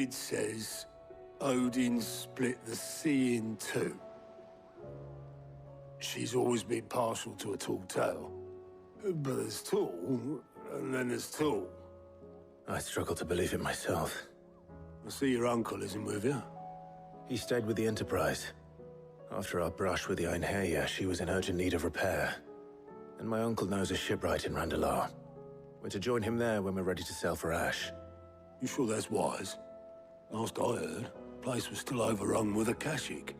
It says, Odin split the sea in two. She's always been partial to a tall tale. But there's tall, and then there's tall. I struggle to believe it myself. I see your uncle isn't with you. He stayed with the Enterprise. After our brush with the Einherja, she was in urgent need of repair. And my uncle knows a shipwright in Randalar. We're to join him there when we're ready to sail for Ash. You sure that's wise? Last I heard, the place was still overrun with Akashic.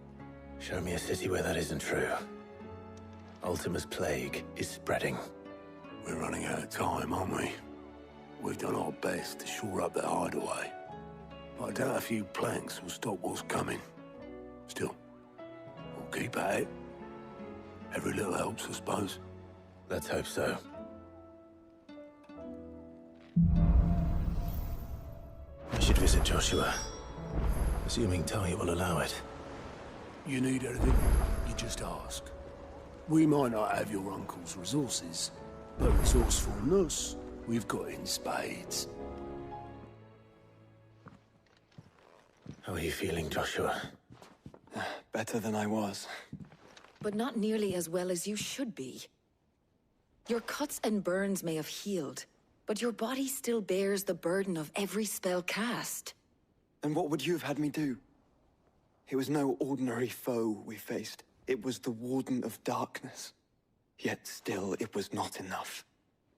Show me a city where that isn't true. Ultima's plague is spreading. We're running out of time, aren't we? We've done our best to shore up that hideaway. But I doubt a few planks will stop what's coming. Still, we'll keep at it. Every little helps, I suppose. Let's hope so. I should visit Joshua. Assuming Talia will allow it. You need anything, you just ask. We might not have your uncle's resources, but resourcefulness, we've got in spades. How are you feeling, Joshua? Better than I was. But not nearly as well as you should be. Your cuts and burns may have healed, but your body still bears the burden of every spell cast. And what would you have had me do? It was no ordinary foe we faced. It was the Warden of Darkness. Yet still, it was not enough.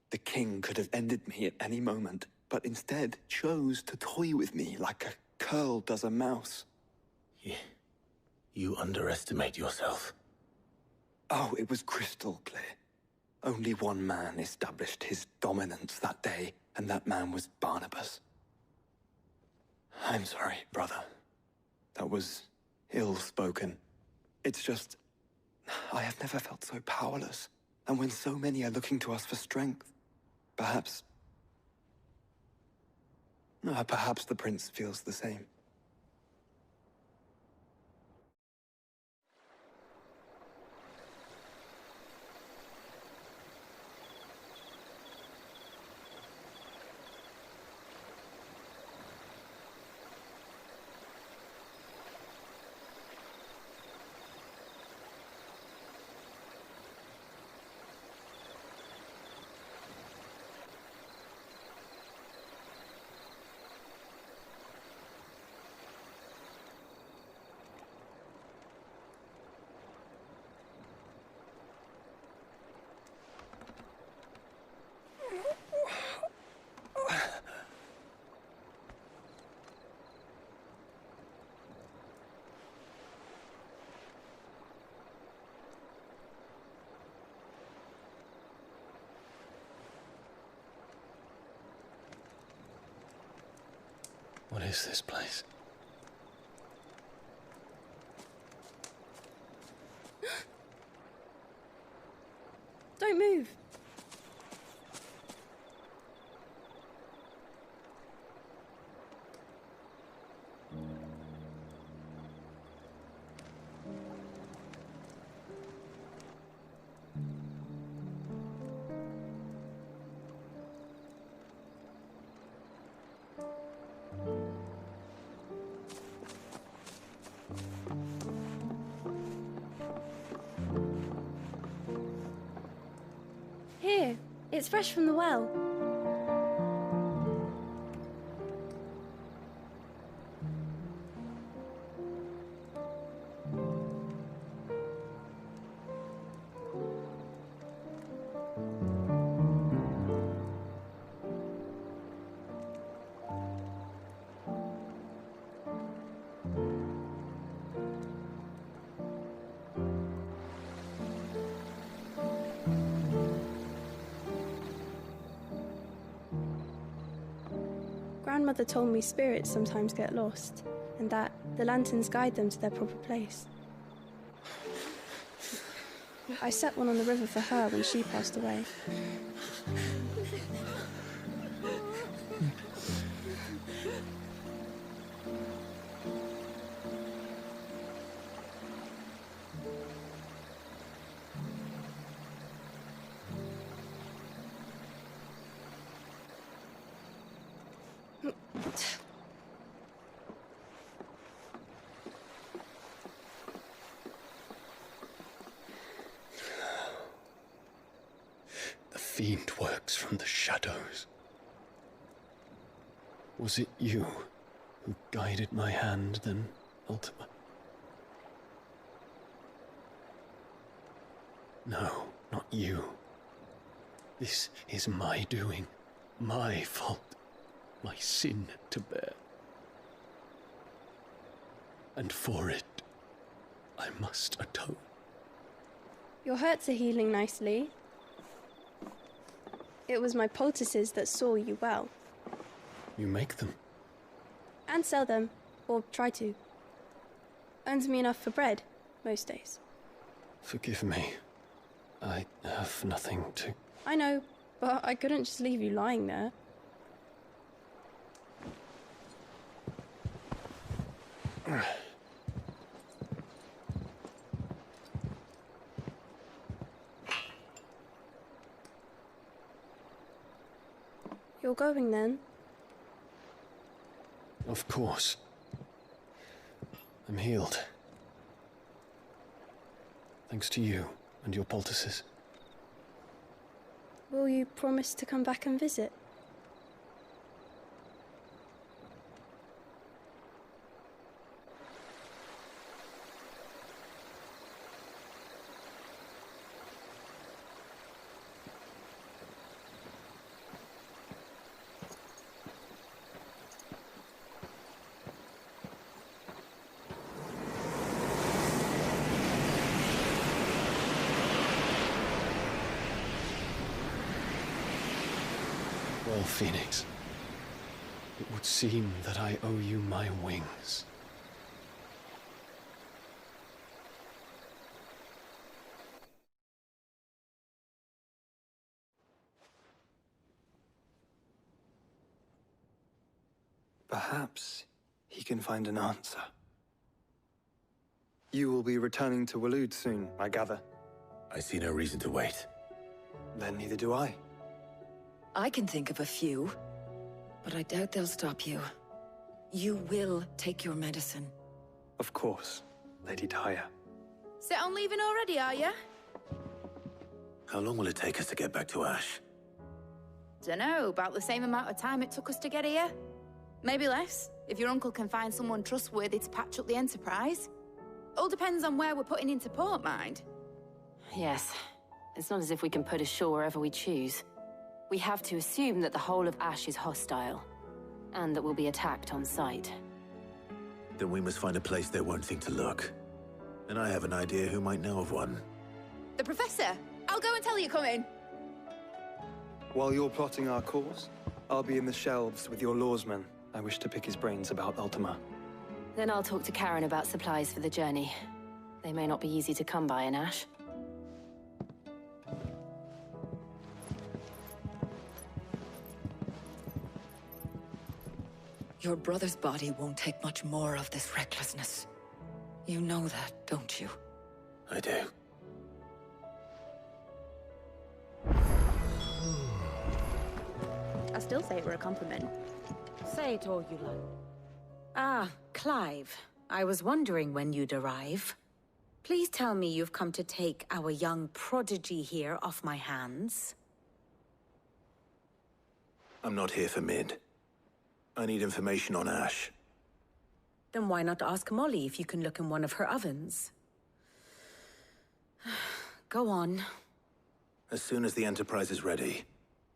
The king could have ended me at any moment, but instead chose to toy with me like a curl does a mouse. You underestimate yourself. Oh, it was crystal clear. Only one man established his dominance that day, and that man was Barnabas. I'm sorry, brother. That was ill-spoken. It's just, I have never felt so powerless. And when so many are looking to us for strength, perhaps the prince feels the same. What is this place? Don't move. Here, it's fresh from the well. Grandmother told me spirits sometimes get lost, and that the lanterns guide them to their proper place. I set one on the river for her when she passed away. fiend works from the shadows. Was it you who guided my hand then, Ultima? No, not you. This is my doing, my fault, my sin to bear. And for it, I must atone. Your hurts are healing nicely. It was my poultices that saw you well. You make them? And sell them, or try to. Earns me enough for bread, most days. Forgive me. I have nothing to... I know, but I couldn't just leave you lying there. You're going then? Of course. I'm healed. Thanks to you and your poultices. Will you promise to come back and visit? Well, Phoenix, it would seem that I owe you my wings. Perhaps he can find an answer. You will be returning to Waloed soon, I gather. I see no reason to wait. Then neither do I. I can think of a few, but I doubt they'll stop you. You will take your medicine. Of course, Lady Daya. Set on leaving already, are you? How long will it take us to get back to Ash? Dunno, about the same amount of time it took us to get here. Maybe less, if your uncle can find someone trustworthy to patch up the Enterprise. All depends on where we're putting into port, mind. Yes. It's not as if we can put ashore wherever we choose. We have to assume that the whole of Ash is hostile, and that we'll be attacked on sight. Then we must find a place they won't think to look. And I have an idea who might know of one. The Professor! I'll go and tell you come in. While you're plotting our course, I'll be in the shelves with your lawsman. I wish to pick his brains about Ultima. Then I'll talk to Karen about supplies for the journey. They may not be easy to come by in Ash. Your brother's body won't take much more of this recklessness. You know that, don't you? I do. I still say it were a compliment. Say it all you like. Ah, Clive. I was wondering when you'd arrive. Please tell me you've come to take our young prodigy here off my hands. I'm not here for Mid. I need information on Ash. Then why not ask Molly if you can look in one of her ovens? Go on. As soon as the Enterprise is ready,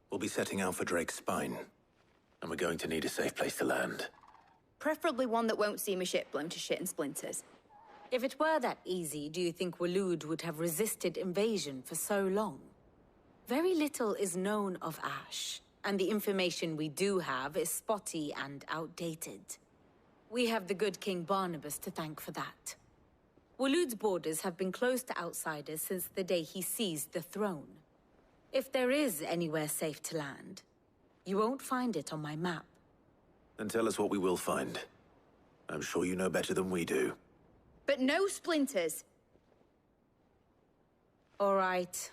we'll be setting out for Drake's Spine. And we're going to need a safe place to land. Preferably one that won't see my ship blown to shit and splinters. If it were that easy, do you think Waloed would have resisted invasion for so long? Very little is known of Ash, and the information we do have is spotty and outdated. We have the good King Barnabas to thank for that. Waloed's borders have been closed to outsiders since the day he seized the throne. If there is anywhere safe to land, you won't find it on my map. Then tell us what we will find. I'm sure you know better than we do. But no splinters. All right,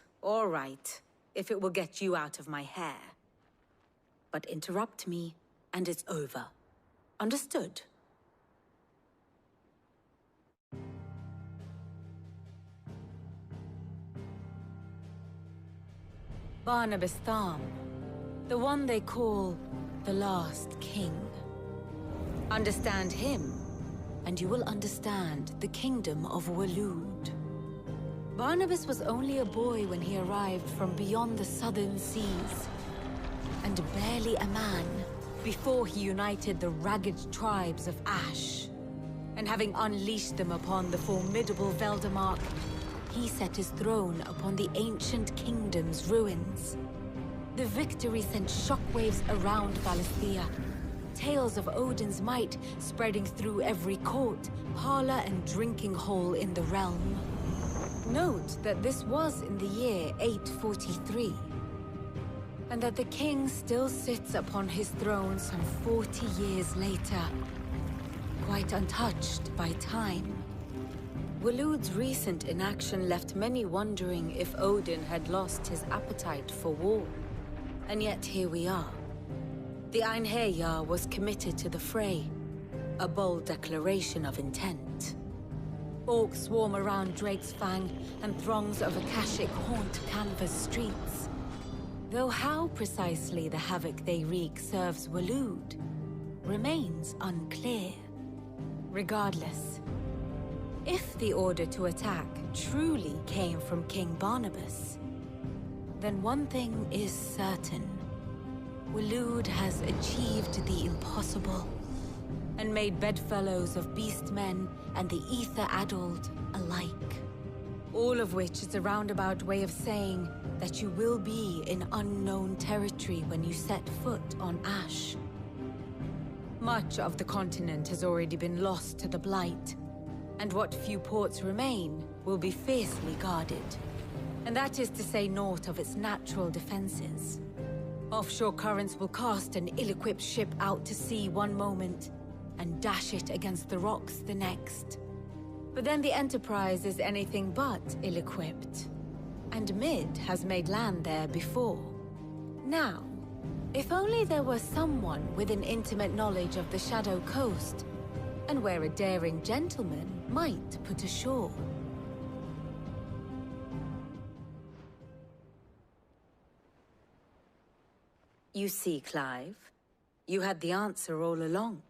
if it will get you out of my hair. But interrupt me, and it's over. Understood? Barnabas Tharm, the one they call the Last King. Understand him, and you will understand the kingdom of Waloed. Barnabas was only a boy when he arrived from beyond the southern seas, and barely a man before he united the ragged tribes of Ash. And having unleashed them upon the formidable Veldamark, he set his throne upon the ancient kingdom's ruins. The victory sent shockwaves around Valisthea, tales of Odin's might spreading through every court, parlor, and drinking hole in the realm. Note that this was in the year 843, and that the king still sits upon his throne some 40 years later, quite untouched by time. Waloed's recent inaction left many wondering if Odin had lost his appetite for war. And yet here we are. The Einherjar was committed to the fray, a bold declaration of intent. Orcs swarm around Drake's Fang, and throngs of Akashic haunt Canva's streets. Though how precisely the havoc they wreak serves Waloed remains unclear. Regardless, if the order to attack truly came from King Barnabas, then one thing is certain. Waloed has achieved the impossible, and made bedfellows of beastmen and the ether-addled alike. All of which is a roundabout way of saying that you will be in unknown territory when you set foot on Ash. Much of the continent has already been lost to the Blight, and what few ports remain will be fiercely guarded. And that is to say naught of its natural defenses. Offshore currents will cast an ill-equipped ship out to sea one moment, and dash it against the rocks the next. But then the Enterprise is anything but ill-equipped, and Mid has made land there before. Now, if only there were someone with an intimate knowledge of the Shadow Coast, and where a daring gentleman might put ashore. You see, Clive, you had the answer all along.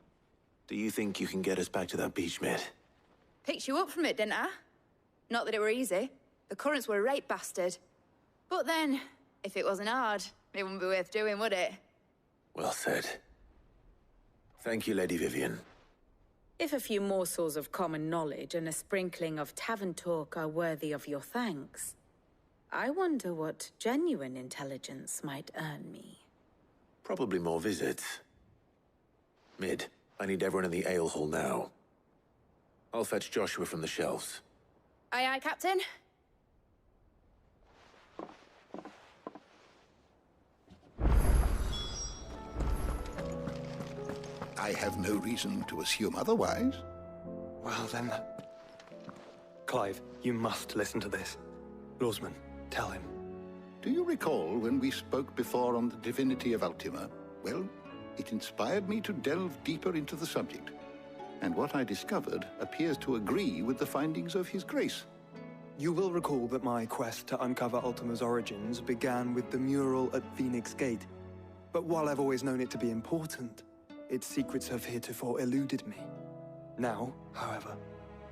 Do you think you can get us back to that beach, Mid? Picked you up from it, didn't I? Not that it were easy. The currents were a right bastard. But then, if it wasn't hard, it wouldn't be worth doing, would it? Well said. Thank you, Lady Vivian. If a few morsels of common knowledge and a sprinkling of tavern talk are worthy of your thanks, I wonder what genuine intelligence might earn me. Probably more visits. Mid, I need everyone in the ale hall now. I'll fetch Joshua from the shelves. Aye, aye, Captain. I have no reason to assume otherwise. Well then... Clive, you must listen to this. Lawsman, tell him. Do you recall when we spoke before on the divinity of Ultima? Well, it inspired me to delve deeper into the subject. And what I discovered appears to agree with the findings of His Grace. You will recall that my quest to uncover Ultima's origins began with the mural at Phoenix Gate. But while I've always known it to be important, its secrets have heretofore eluded me. Now, however,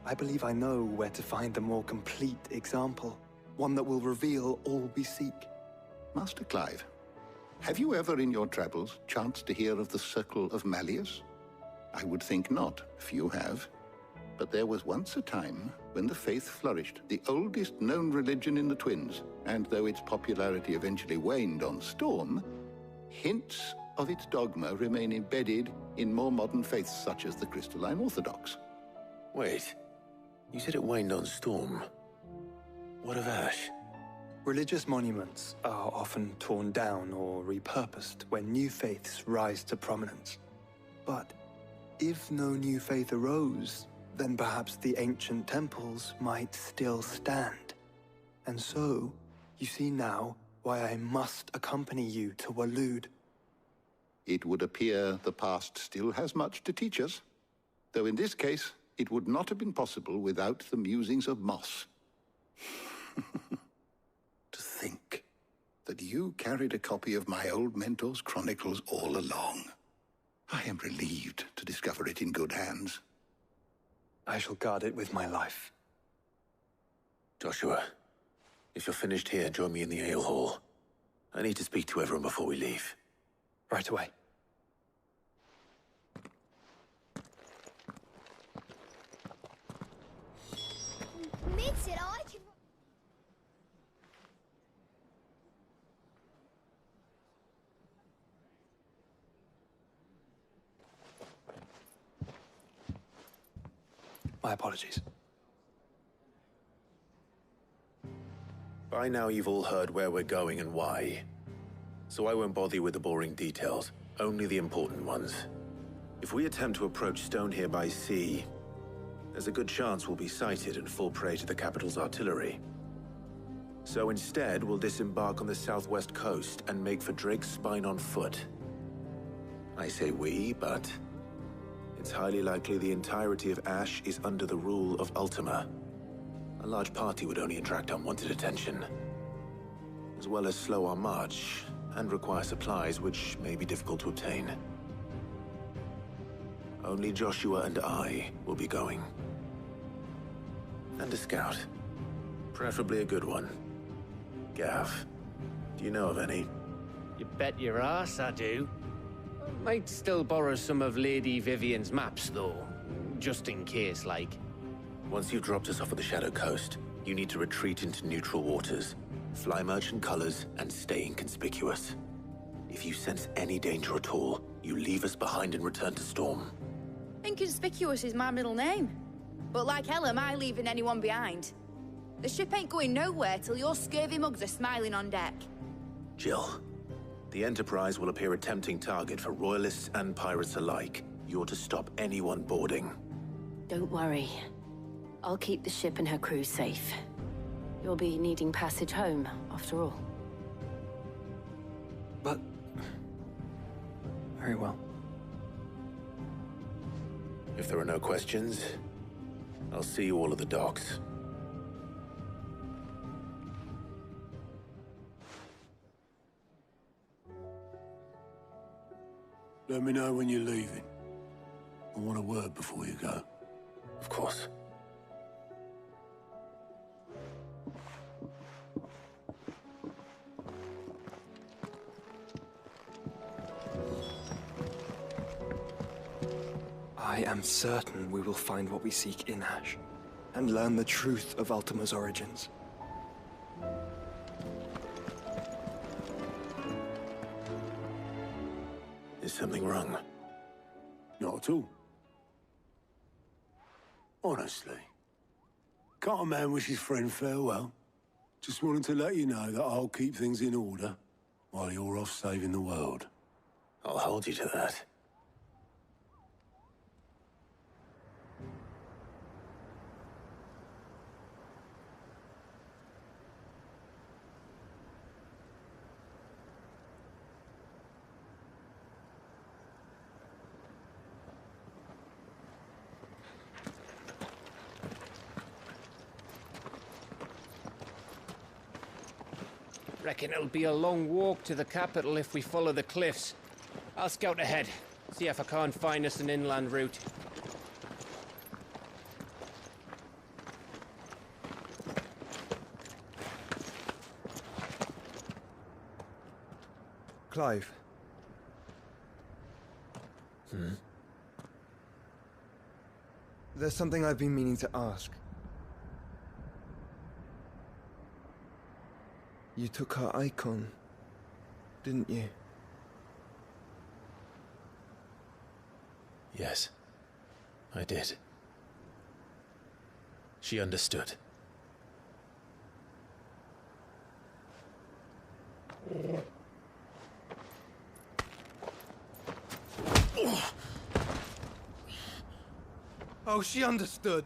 I believe I know where to find the more complete example. One that will reveal all we seek. Master Clive, have you ever in your travels chanced to hear of the Circle of Malleus? I would think not, few have. But there was once a time when the faith flourished, the oldest known religion in the Twins, and though its popularity eventually waned on storm, hints of its dogma remain embedded in more modern faiths such as the Crystalline Orthodox. Wait, you said it waned on storm. What of Ash? Religious monuments are often torn down or repurposed when new faiths rise to prominence. But if no new faith arose, then perhaps the ancient temples might still stand. And so, you see now why I must accompany you to Waloed. It would appear the past still has much to teach us, though in this case, it would not have been possible without the musings of Moss. To think that you carried a copy of my old mentor's chronicles all along. I am relieved to discover it in good hands. I shall guard it with my life. Joshua, if you're finished here, join me in the ale hall. I need to speak to everyone before we leave. Right away. My apologies. By now you've all heard where we're going and why. So I won't bother you with the boring details, only the important ones. If we attempt to approach Stone here by sea, there's a good chance we'll be sighted and fall prey to the capital's artillery. So instead, we'll disembark on the southwest coast and make for Drake's Spine on foot. I say we, but it's highly likely the entirety of Ash is under the rule of Ultima. A large party would only attract unwanted attention, as well as slow our march and require supplies which may be difficult to obtain. Only Joshua and I will be going. And a scout. Preferably a good one. Gav, do you know of any? You bet your ass I do. Might still borrow some of Lady Vivian's maps, though. Just in case, like. Once you've dropped us off at the Shadow Coast, you need to retreat into neutral waters, fly merchant colors, and stay inconspicuous. If you sense any danger at all, you leave us behind and return to Storm. Inconspicuous is my middle name. But like hell am I leaving anyone behind. The ship ain't going nowhere till your scurvy mugs are smiling on deck. Jill, the Enterprise will appear a tempting target for royalists and pirates alike. You're to stop anyone boarding. Don't worry. I'll keep the ship and her crew safe. You'll be needing passage home, after all. But... very well. If there are no questions, I'll see you all at the docks. Let me know when you're leaving. I want a word before you go. Of course. I am certain we will find what we seek in Ash, and learn the truth of Ultima's origins. Is something wrong? Not at all. Honestly. Can't a man wish his friend farewell? Just wanted to let you know that I'll keep things in order while you're off saving the world. I'll hold you to that. Reckon it'll be a long walk to the capital if we follow the cliffs. I'll scout ahead, see if I can't find us an inland route. Clive. There's something I've been meaning to ask. You took her Eikon, didn't you? Yes, I did. She understood. Oh, she understood.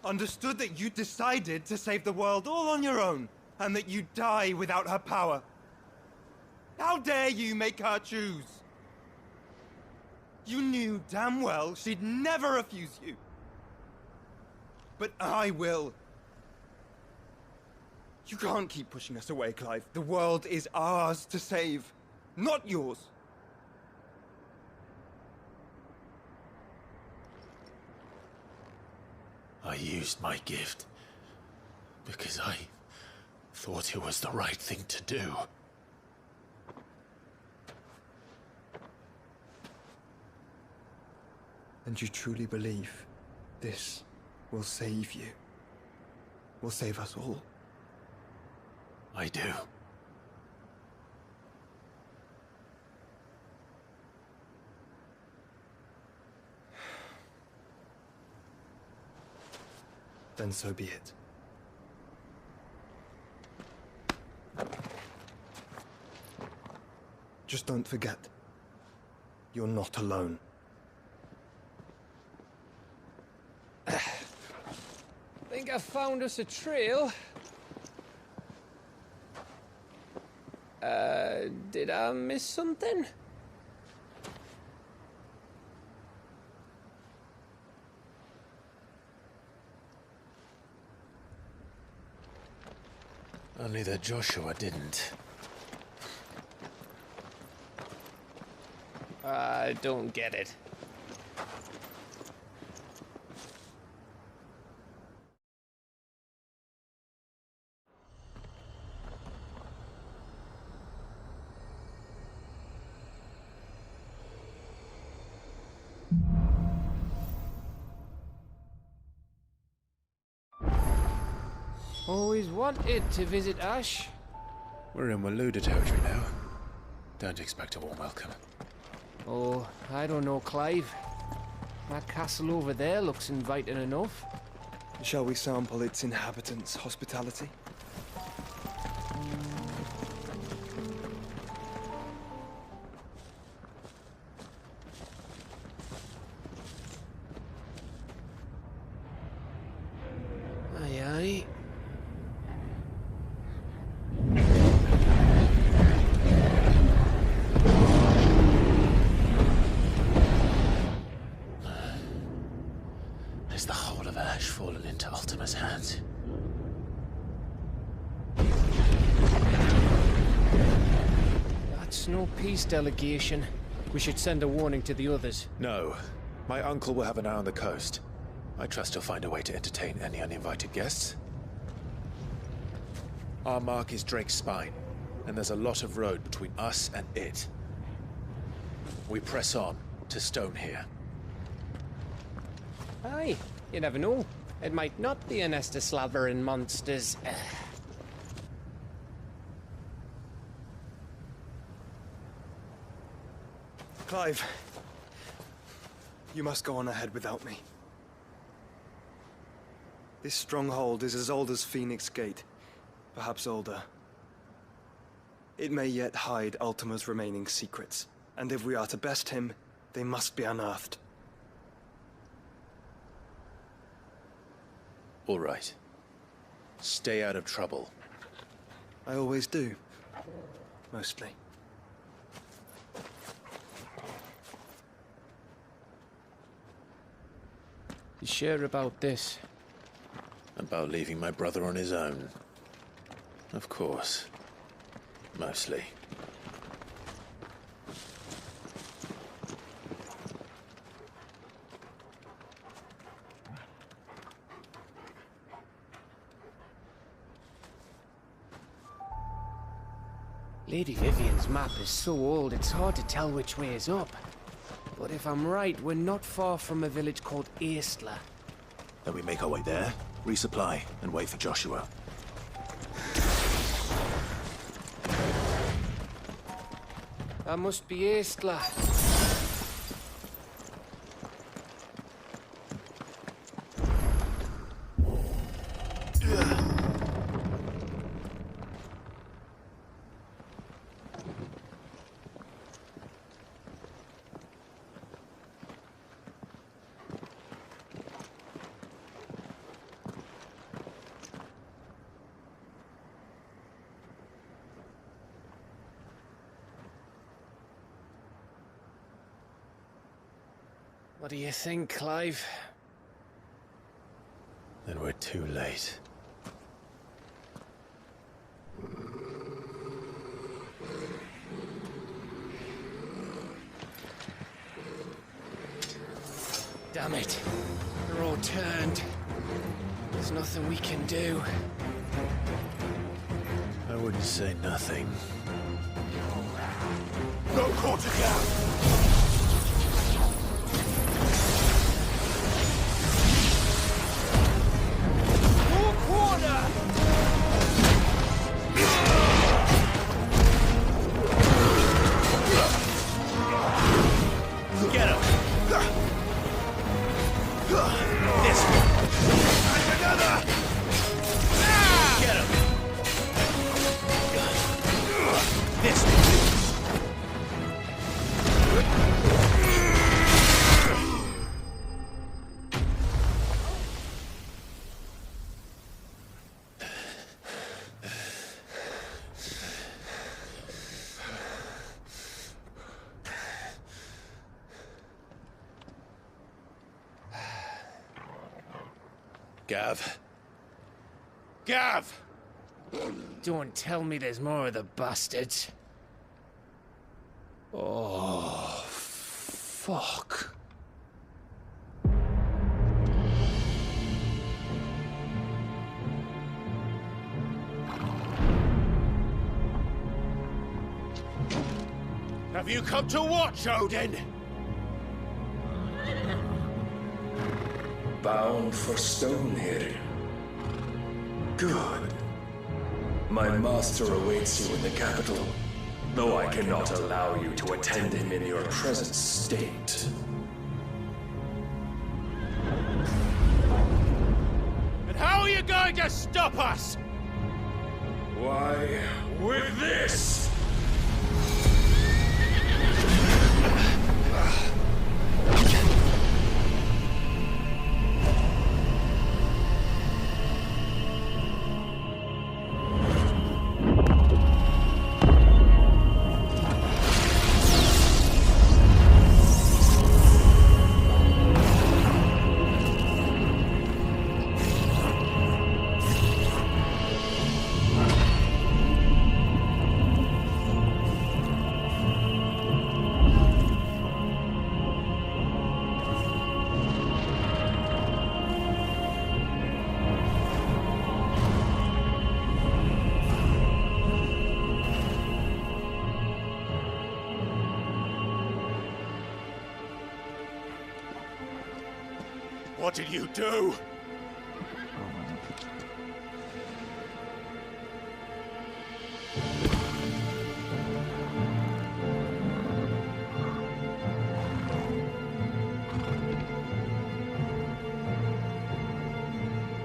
Understood that you decided to save the world all on your own, and that you'd die without her power. How dare you make her choose? You knew damn well she'd never refuse you. But I will. You can't keep pushing us away, Clive. The world is ours to save, not yours. I used my gift because I thought it was the right thing to do. And you truly believe this will save you? Will save us all? I do. Then so be it. Just don't forget, you're not alone. Think I found us a trail. Did I miss something? Only that Joshua didn't. I don't get it. Always wanted to visit Ash. We're in Waluda territory now. Don't expect a warm welcome. Oh, I don't know, Clive. That castle over there looks inviting enough. Shall we sample its inhabitants' hospitality? Aye, aye. Has the whole of Ash fallen into Ultima's hands? That's no peace delegation. We should send a warning to the others. No. My uncle will have an eye on the coast. I trust he'll find a way to entertain any uninvited guests. Our mark is Drake's Spine, and there's a lot of road between us and it. We press on to Stone here. Aye, you never know. It might not be a nest of slavering monsters. Clive, you must go on ahead without me. This stronghold is as old as Phoenix Gate, perhaps older. It may yet hide Ultima's remaining secrets, and if we are to best him, they must be unearthed. All right. Stay out of trouble. I always do. Mostly. You sure about this? About leaving my brother on his own. Of course. Mostly. Lady Vivian's map is so old it's hard to tell which way is up. But if I'm right, we're not far from a village called Aistla. Then we make our way there, resupply, and wait for Joshua. That must be Aistla. What do you think, Clive? Then we're too late. Damn it. They're all turned. There's nothing we can do. I wouldn't say nothing. No quarter gap! Gav. Gav! Don't tell me there's more of the bastards. Oh, fuck. Have you come to watch, Odin? Bound for stone here. Good. My master awaits you in the capital, though I cannot allow you to attend him in your present state. And how are you going to stop us? Why, with this! What did you do?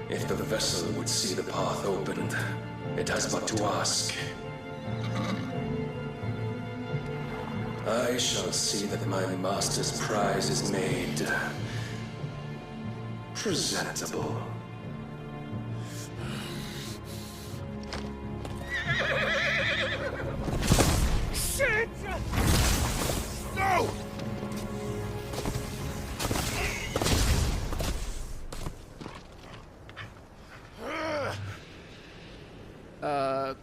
If the vessel would see the path opened, it has but to ask. I shall see that my master's prize is made presentable. Shit! No!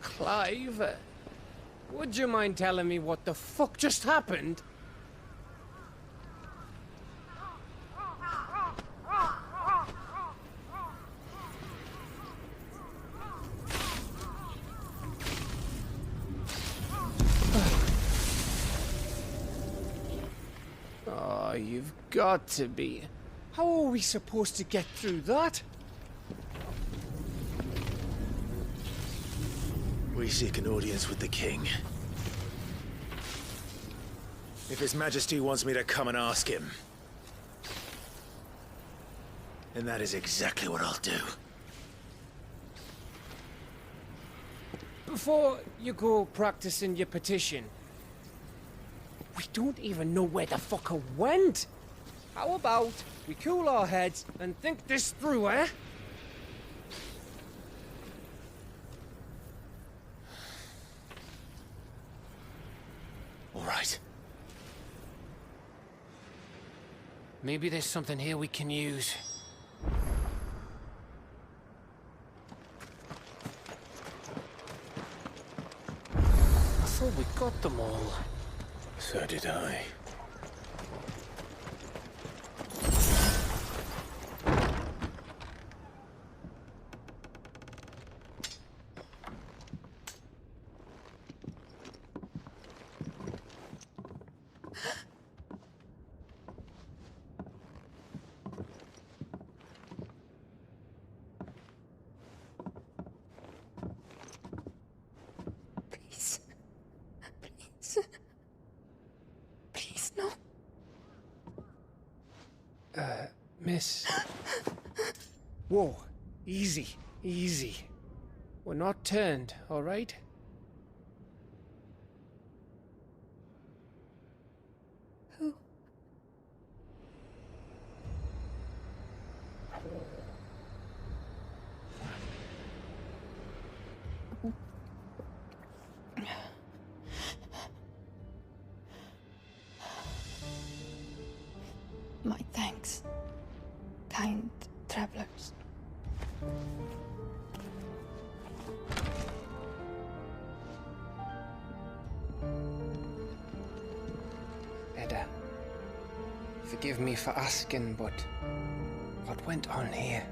Clive? Would you mind telling me what the fuck just happened? Oh, you've got to be. How are we supposed to get through that? We seek an audience with the king. If His Majesty wants me to come and ask him, then that is exactly what I'll do. Before you go practicing your petition, we don't even know where the fucker went. How about we cool our heads and think this through, eh? All right. Maybe there's something here we can use. I thought we got them all. So did I. miss. Whoa, easy, easy. We're not turned, all right? Who? My thanks, kind travelers. Edda, forgive me for asking, but what went on here?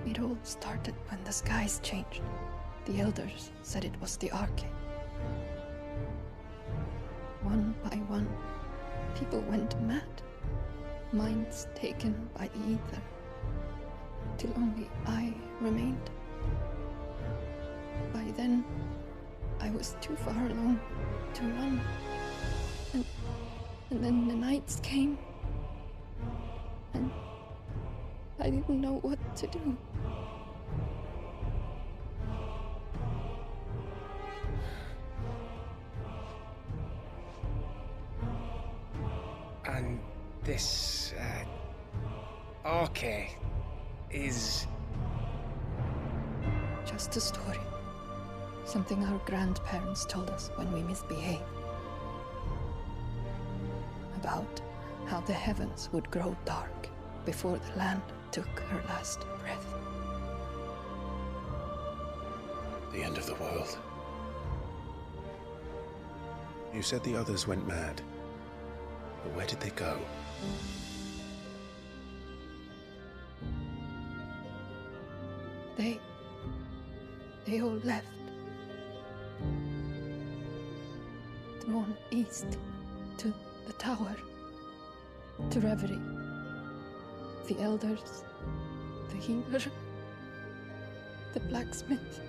It all started when the skies changed. The elders said it was the Archduke. One by one, people went mad. Minds taken by the ether. Till only I remained. By then, I was too far along to run. And then the nights came. And I didn't know what to do. And this, Arche is... Just a story. Something our grandparents told us when we misbehaved. About how the heavens would grow dark before the land took her last breath. The end of the world. You said the others went mad. But where did they go? They all left. Drawn east to the tower, to reverie. The elders, the healer, the blacksmith,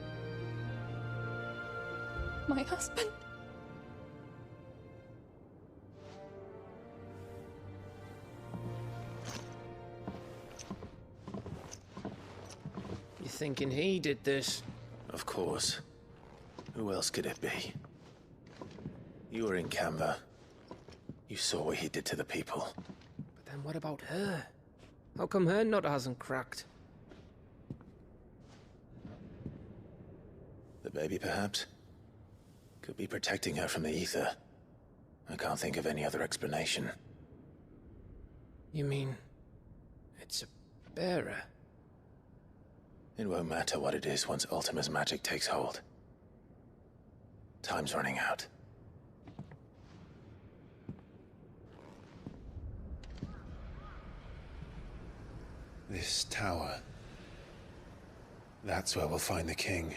my husband. You thinking he did this? Of course. Who else could it be? You were in Canva. You saw what he did to the people. But then what about her? How come her nut hasn't cracked? The baby, perhaps? Could be protecting her from the ether. I can't think of any other explanation. You mean... it's a bearer? It won't matter what it is once Ultima's magic takes hold. Time's running out. This tower. That's where we'll find the king.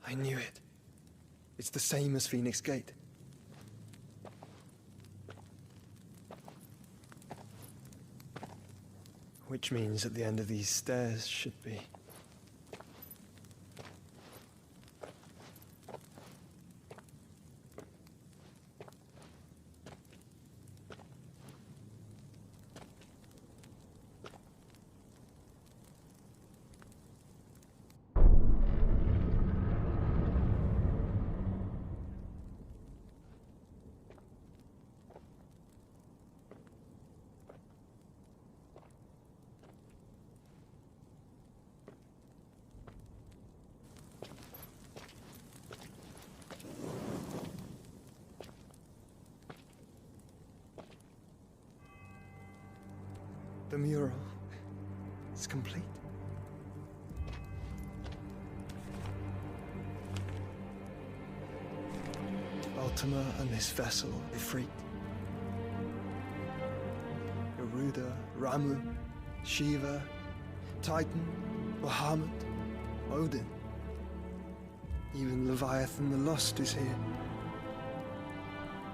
I knew it. It's the same as Phoenix Gate. Which means at the end of these stairs should be... The mural is complete. Ultima and this vessel, Ifrit. Garuda, Ramu, Shiva, Titan, Bahamut, Odin. Even Leviathan the Lost is here.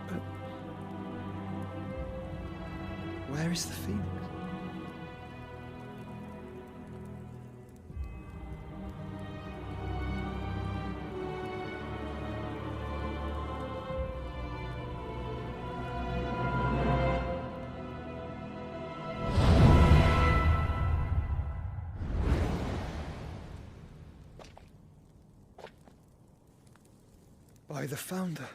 But where is the Phoenix? By the Founder.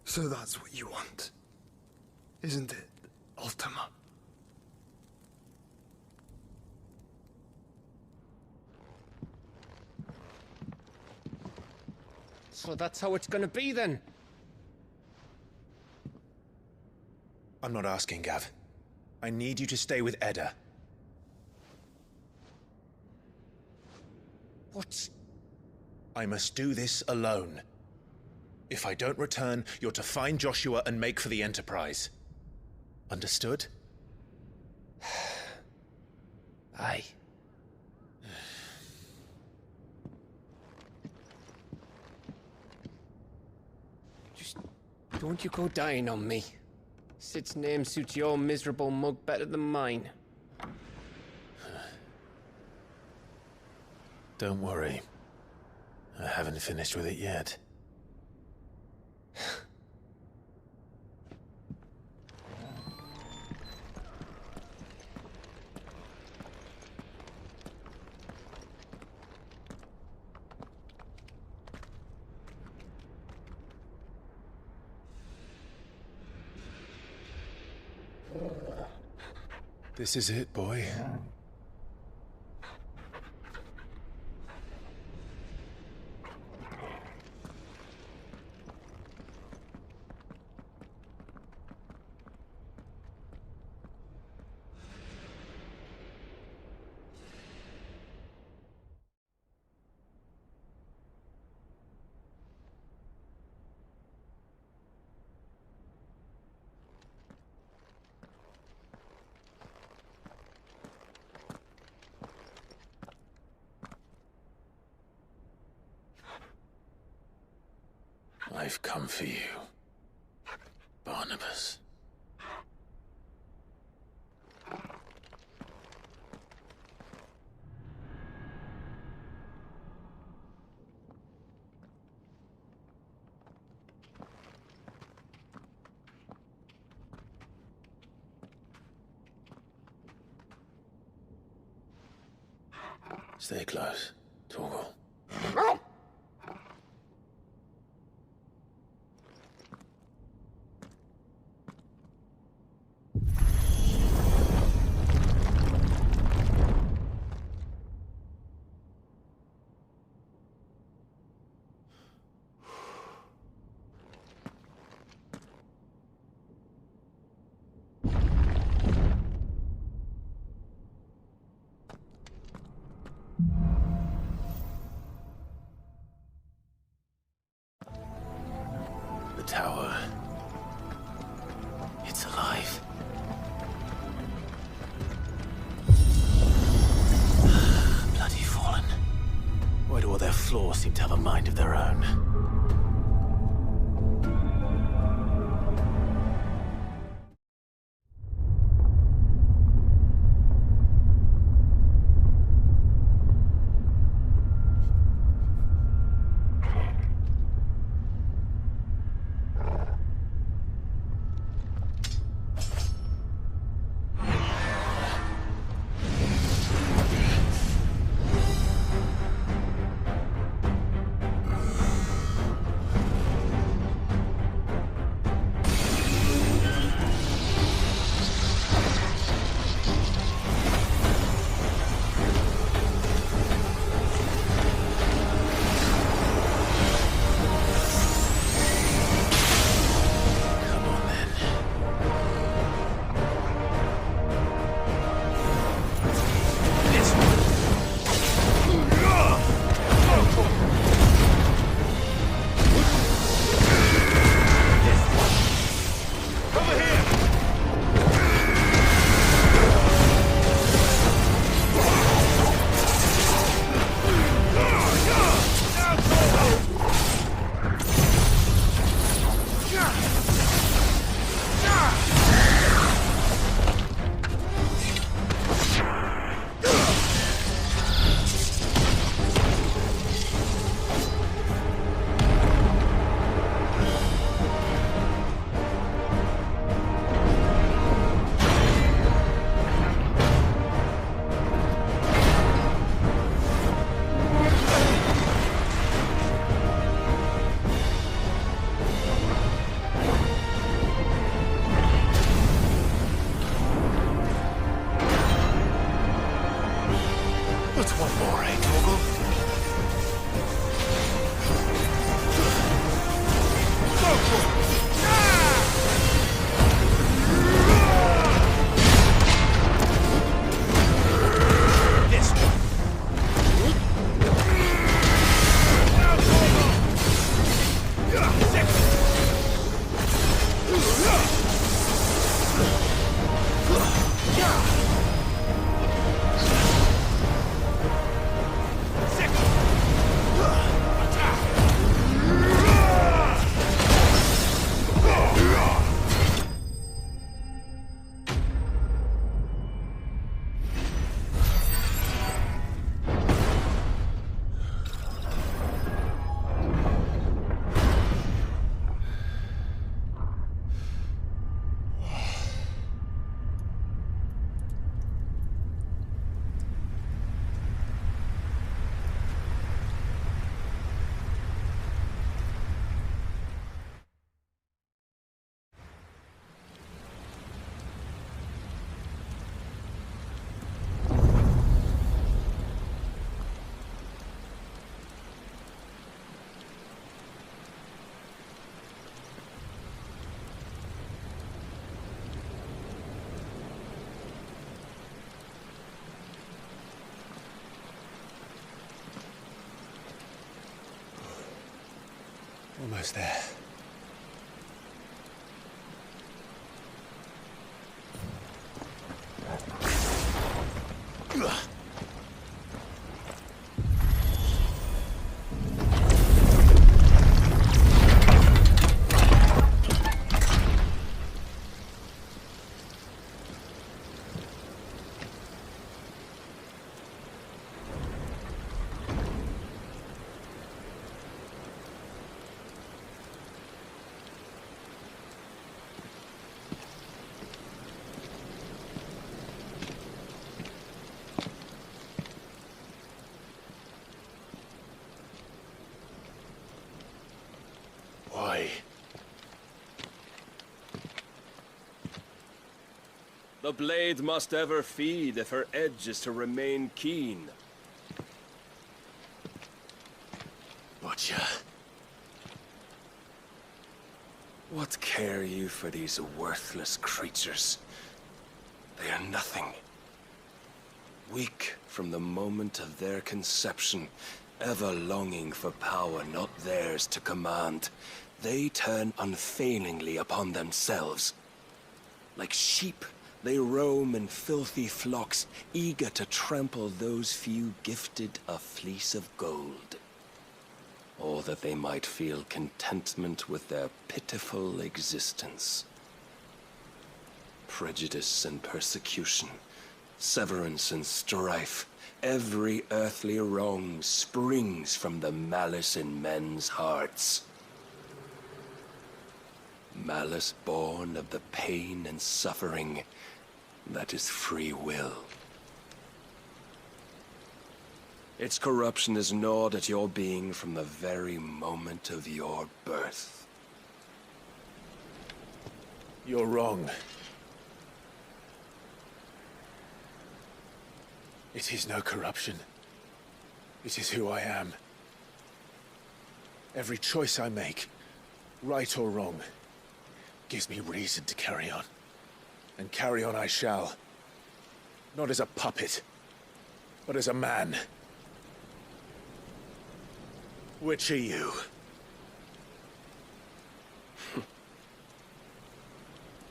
So that's what you want, isn't it, Ultima? So that's how it's gonna be then? I'm not asking, Gav. I need you to stay with Edda. What? I must do this alone. If I don't return, you're to find Joshua and make for the Enterprise. Understood? Aye. Just don't you go dying on me. Sid's name suits your miserable mug better than mine. Don't worry. I haven't finished with it yet. This is it, boy. I've come for you, Barnabas. Stay close, Torgal. Tower. It's alive. Bloody fallen. Why do all their flaws seem to have a mind of their own? Almost there. Why? The blade must ever feed if her edge is to remain keen. Butcher. What care you for these worthless creatures? They are nothing. Weak from the moment of their conception, ever longing for power not theirs to command, they turn unfailingly upon themselves. Like sheep, they roam in filthy flocks, eager to trample those few gifted a fleece of gold. Or that they might feel contentment with their pitiful existence. Prejudice and persecution, severance and strife, every earthly wrong springs from the malice in men's hearts. Malice born of the pain and suffering that is free will. Its corruption is gnawed at your being from the very moment of your birth. You're wrong. It is no corruption. It is who I am. Every choice I make, right or wrong, gives me reason to carry on. And carry on I shall. Not as a puppet, but as a man. Which are you?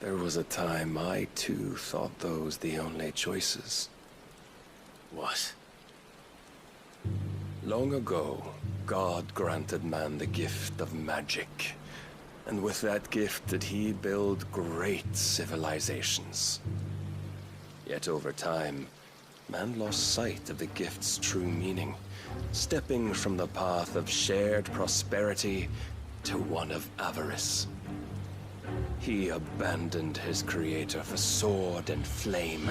There was a time I too thought those the only choices. What? Long ago, God granted man the gift of magic. And with that gift did he build great civilizations. Yet over time, man lost sight of the gift's true meaning, stepping from the path of shared prosperity to one of avarice. He abandoned his creator for sword and flame,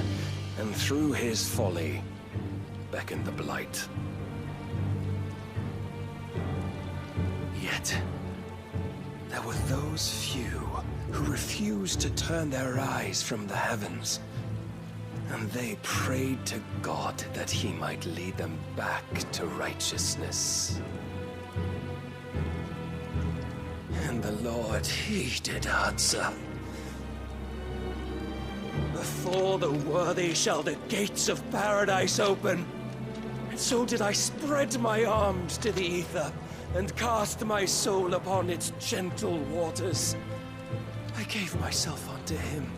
and through his folly, beckoned the blight. Yet, there were those few who refused to turn their eyes from the heavens, and they prayed to God that he might lead them back to righteousness. And the Lord, he did answer. Before the worthy shall the gates of paradise open. And so did I spread my arms to the ether, and cast my soul upon its gentle waters. I gave myself unto him.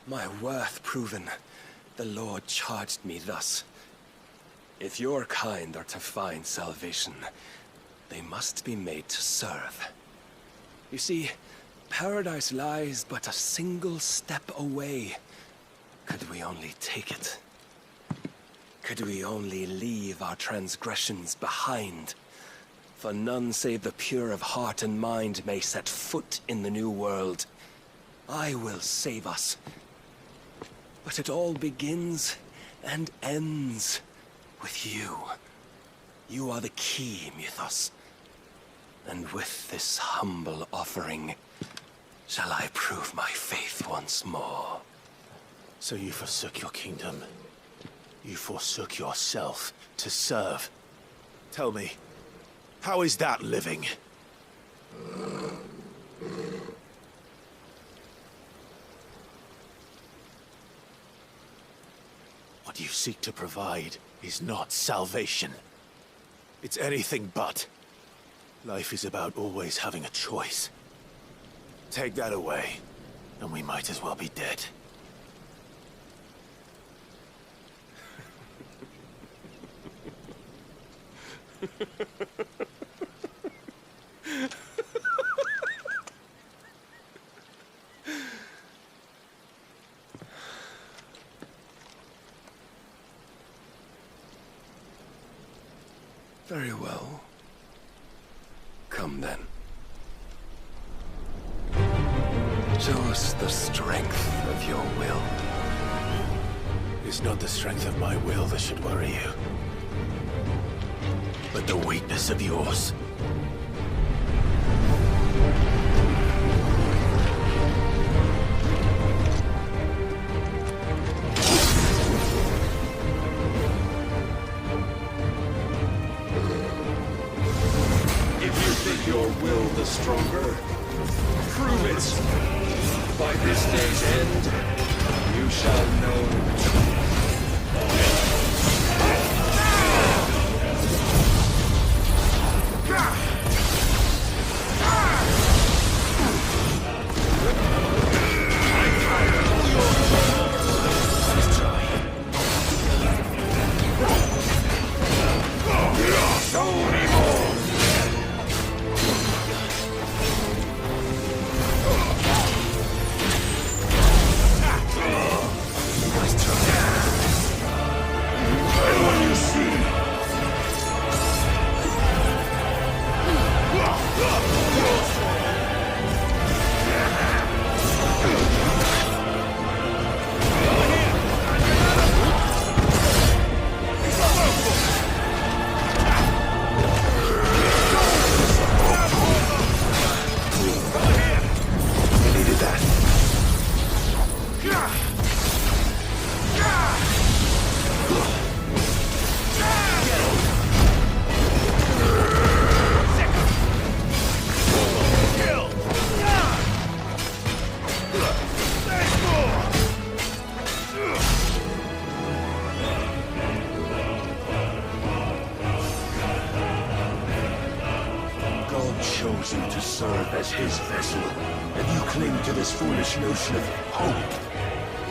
My worth proven, the Lord charged me thus. If your kind are to find salvation, they must be made to serve. You see, paradise lies but a single step away. Could we only take it? Could we only leave our transgressions behind? For none save the pure of heart and mind may set foot in the new world. I will save us. But it all begins and ends with you. You are the key, Mythos. And with this humble offering, shall I prove my faith once more. So you forsook your kingdom. You forsook yourself to serve. Tell me, how is that living? What you seek to provide is not salvation. It's anything but. Life is about always having a choice. Take that away, and we might as well be dead. Very well. Come then. Show us the strength of your will. It's not the strength of my will that should worry you, but the weakness of yours. Your will the stronger. Prove it. By this day's end, you shall know. chose you to serve as his vessel, and you cling to this foolish notion of hope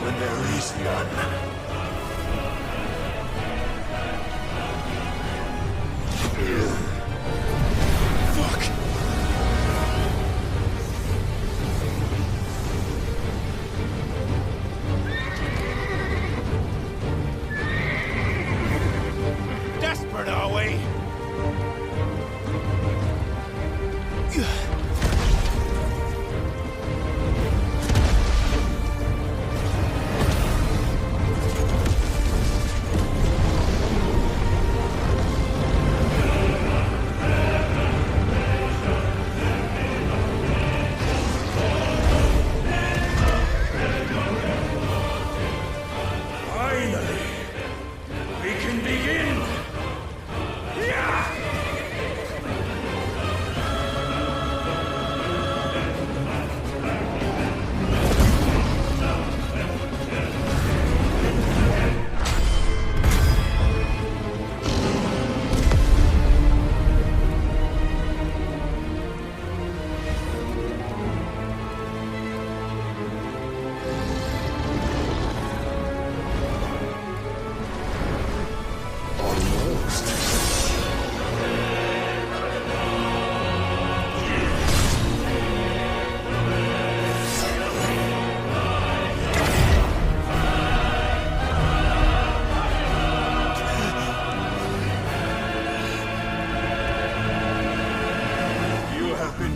when there is none.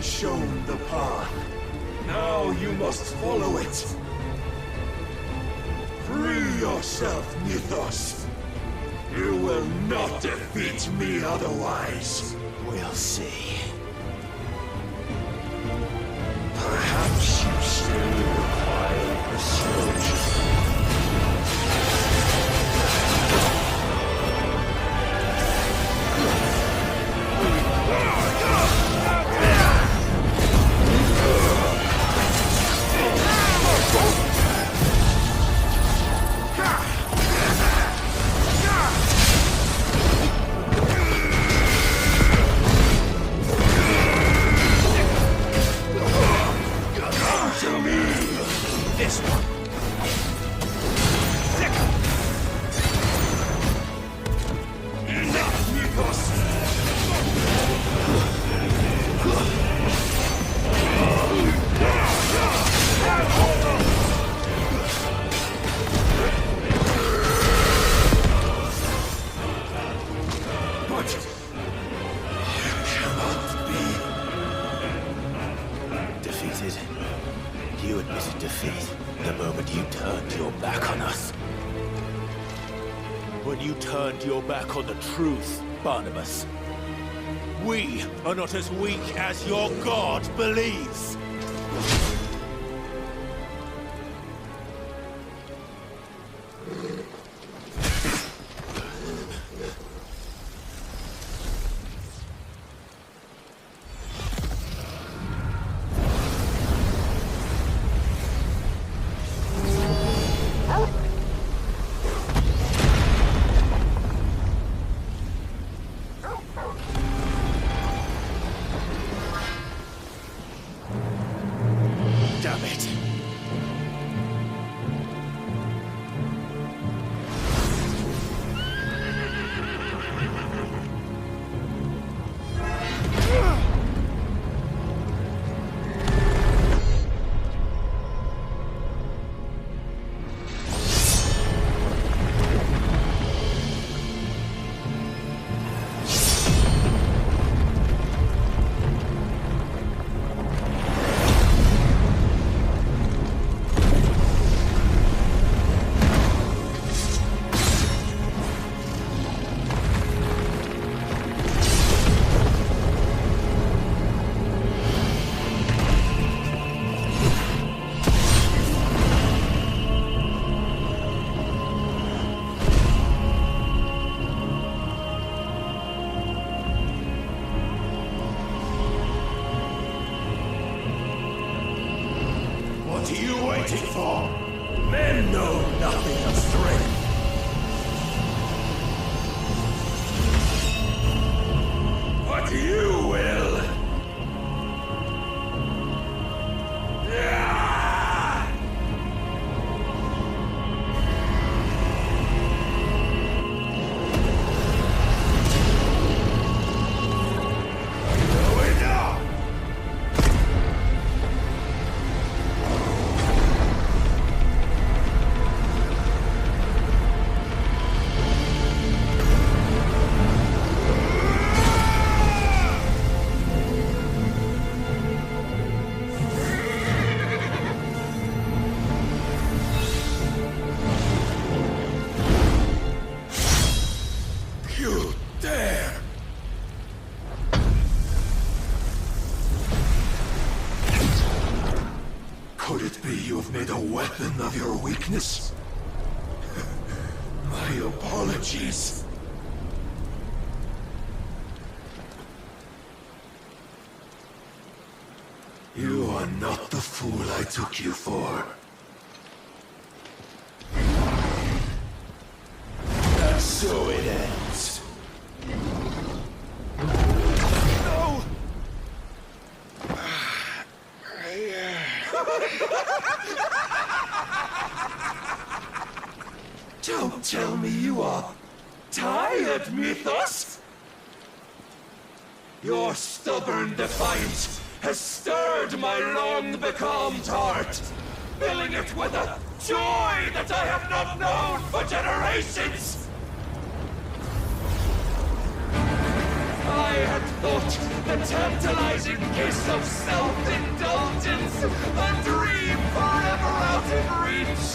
Shown the path. Now you must follow it. Free yourself, Mythos. You will not defeat me otherwise. We'll see. defeated. You admitted defeat the moment you turned your back on us. When you turned your back on the truth, Barnabas. We are not as weak as your god believes. Men know nothing of strength. But you will. Could it be you have made a weapon of your weakness? My apologies. You are not the fool I took you for. And so it ends. No! Don't tell me you are tired, Mythos! Your stubborn defiance has stirred my long-becalmed heart, filling it with a joy that I have not known for generations! I had thought the tantalizing kiss of self-indulgence a dream forever out of reach.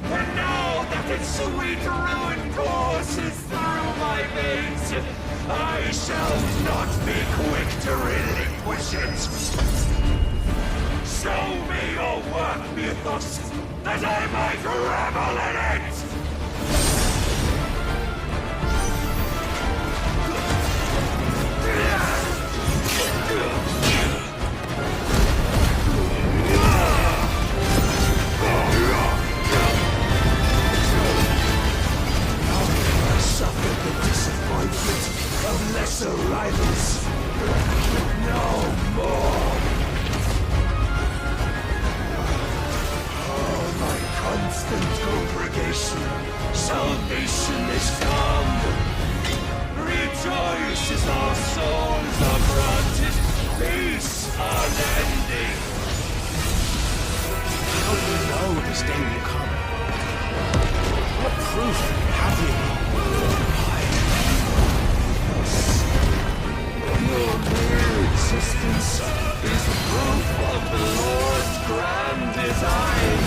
And now that its sweet ruin courses through my veins, I shall not be quick to relinquish it. Show me your work, Mythos, that I might revel in it! Suffered the disappointment of lesser rivals. No more. Oh, my constant congregation vengeance is proof of the Lord's grand design.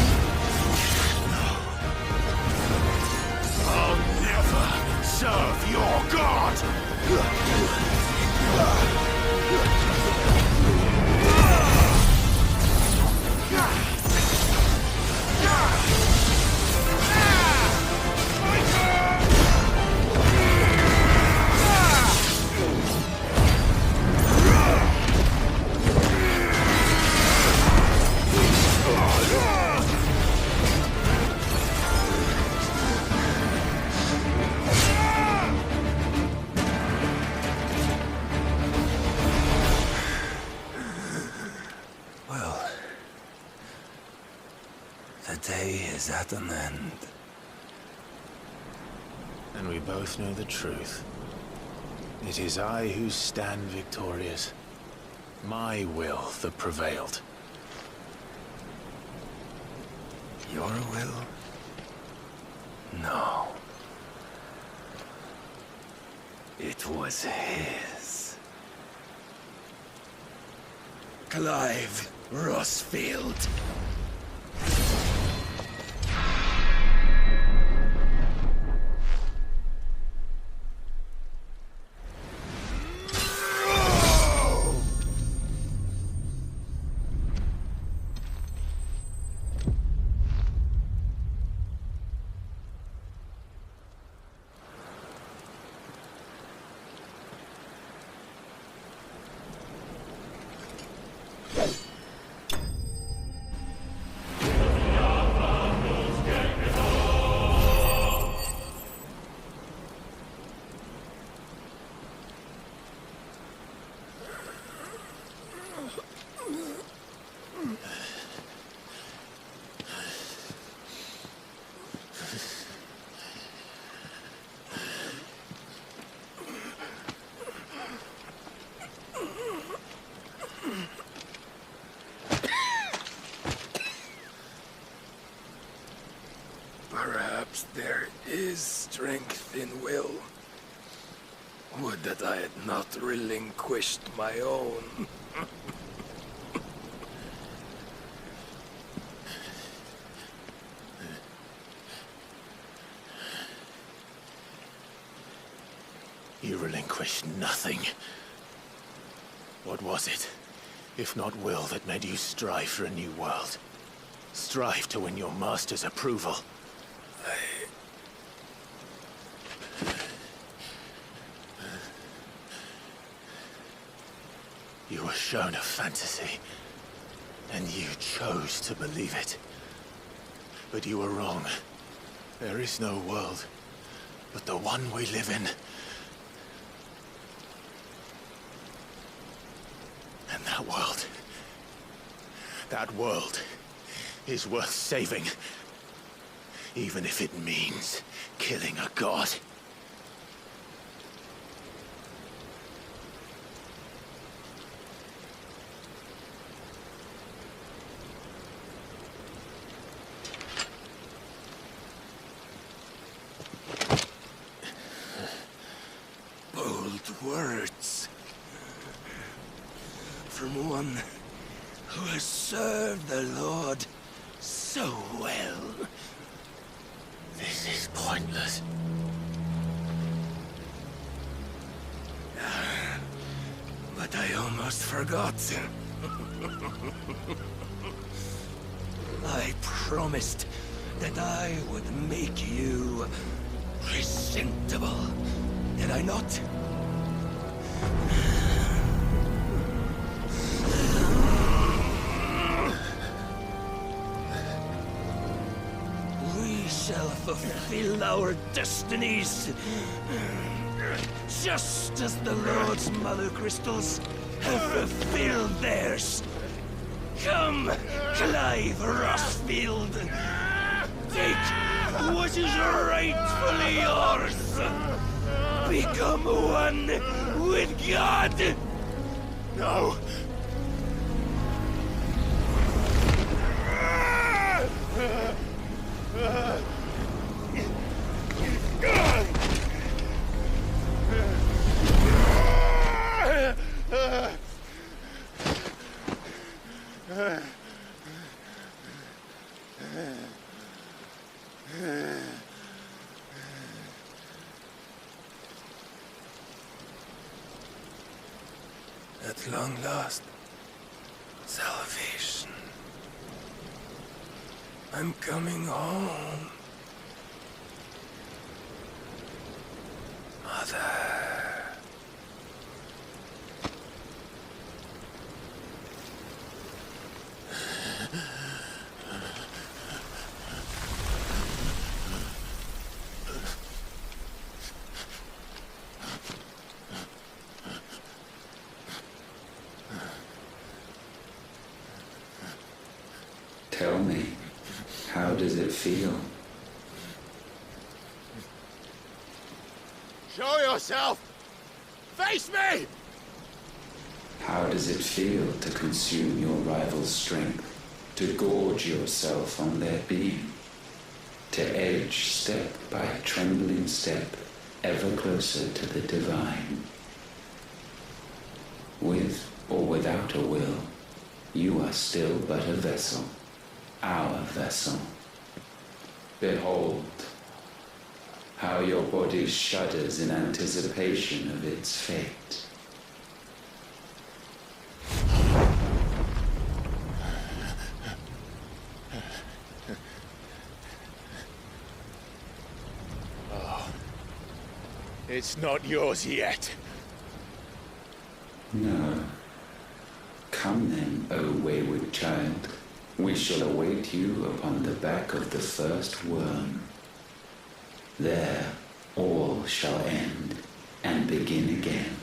I'll never serve your god! Well, the day is at an end. And we both know the truth. It is I who stand victorious. My will that prevailed. Your will? No. It was his. Clive Rossfield. Perhaps there is strength in will. Would that I had not relinquished my own. You relinquished nothing. What was it, if not will, that made you strive for a new world? Strive to win your master's approval. You were shown a fantasy, and you chose to believe it. But you were wrong. There is no world, but the one we live in. And that world is worth saving, even if it means killing a god. Bold words. From one who has served the Lord so well. This is pointless. But I almost forgot. I promised that I would make you presentable. Did I not? We shall fulfill our destinies, just as the Lord's Mother Crystals have fulfilled theirs. Come, Clive Rossfield. Take what is rightfully yours. Become one with God. No. At long last, salvation. I'm coming home. Mother. Tell me, how does it feel? Show yourself! Face me! How does it feel to consume your rival's strength, to gorge yourself on their beam, to edge step by trembling step ever closer to the divine? With or without a will, you are still but a vessel, our vessel. Behold, how your body shudders in anticipation of its fate. Oh, it's not yours yet. No. Come then, O wayward child. We shall await you upon the back of the first worm. There, all shall end and begin again.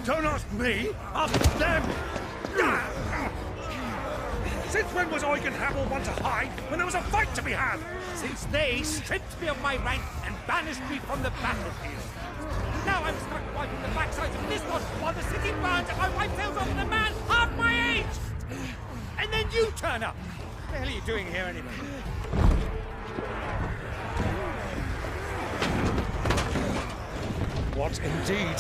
Don't ask me, ask them! Since when was Eikon one to hide when there was a fight to be had? Since they stripped me of my rank and banished me from the battlefield. Now I'm stuck wiping the backsides of this one while the city burns and my wife tells off a man half my age! And then you turn up! What the hell are you doing here anyway? What indeed?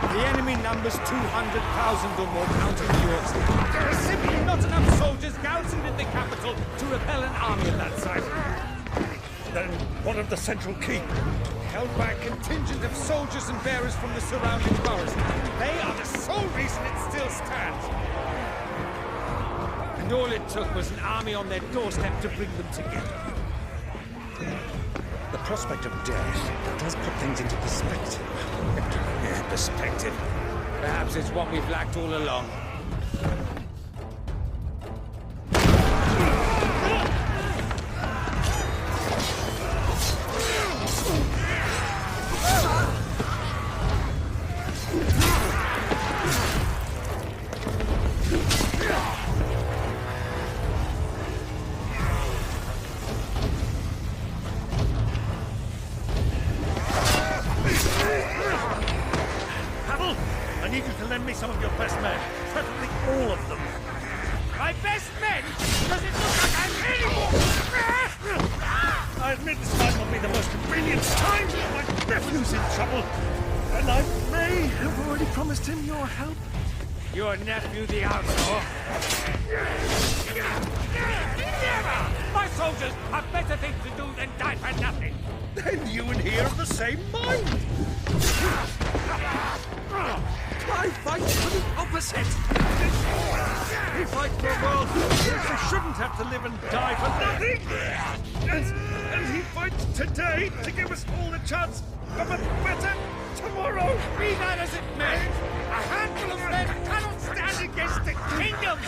The enemy numbers 200,000 or more counting yours. There are simply not enough soldiers garrisoned in the capital to repel an army of that size. Then what of the central keep? Held by a contingent of soldiers and bearers from the surrounding boroughs. They are the sole reason it still stands. And all it took was an army on their doorstep to bring them together. The prospect of death does put things into perspective. Perspective. Perhaps it's what we've lacked all along. I need you to lend me some of your best men, preferably all of them. My best men? Does it look like I'm anymore? I admit this might not be the most convenient time, but my nephew's in trouble, and I may have already promised him your help. Your nephew, the outlaw? Never! My soldiers have better things to do than die for nothing. Then you and he are of the same mind. Clive fights for the opposite. He fights for a world where they shouldn't have to live and die for nothing. And he fights today to give us all a chance of a better tomorrow. Be that as it may, a handful of men cannot stand against the kingdom.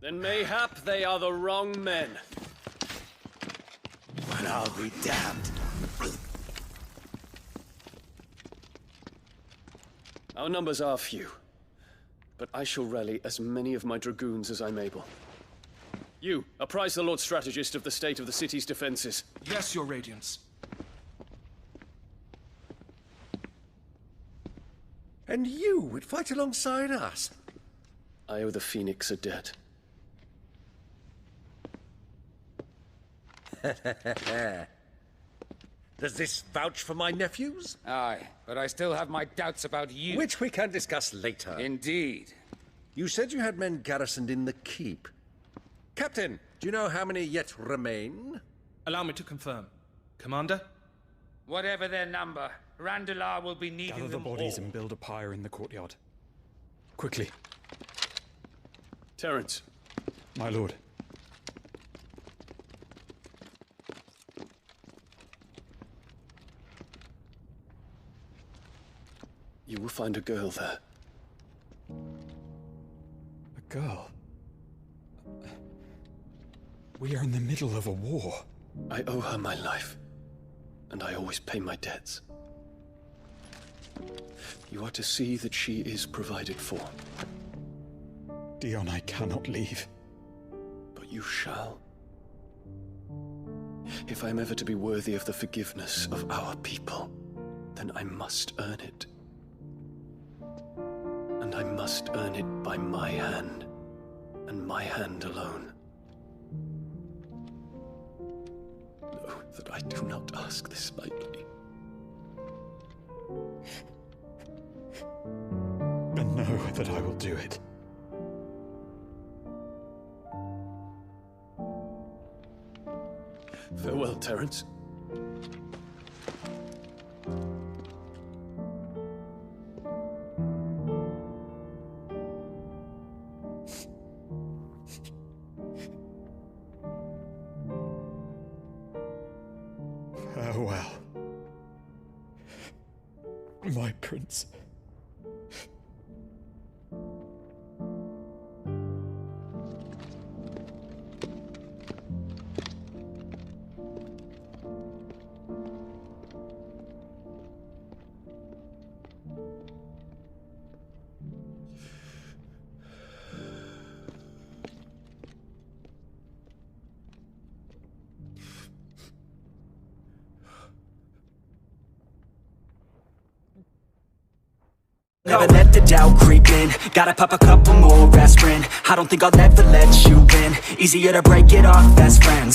Then mayhap they are the wrong men. Well, I'll be damned. Our numbers are few, but I shall rally as many of my dragoons as I'm able. You, apprise the Lord Strategist of the state of the city's defenses. Yes, Your Radiance. And you would fight alongside us? I owe the Phoenix a debt. Does this vouch for my nephews? Aye, but I still have my doubts about you. Which we can discuss later. Indeed. You said you had men garrisoned in the keep. Captain, do you know how many yet remain? Allow me to confirm. Commander? Whatever their number, Randalar will be needing Gather the them bodies all. and build a pyre in the courtyard. Quickly. Terence. My lord. You will find a girl there. A girl? We are in the middle of a war. I owe her my life, and I always pay my debts. You are to see that she is provided for. Dion, I cannot leave. But you shall. If I am ever to be worthy of the forgiveness of our people, then I must earn it. And I must earn it by my hand, and my hand alone. Know that I do not ask this lightly. And know that I will do it. Farewell, Terence. Farewell, my prince. Never let the doubt creep in. Gotta pop a couple more aspirin. I don't think I'll ever let you in. Easier to break it off best friends.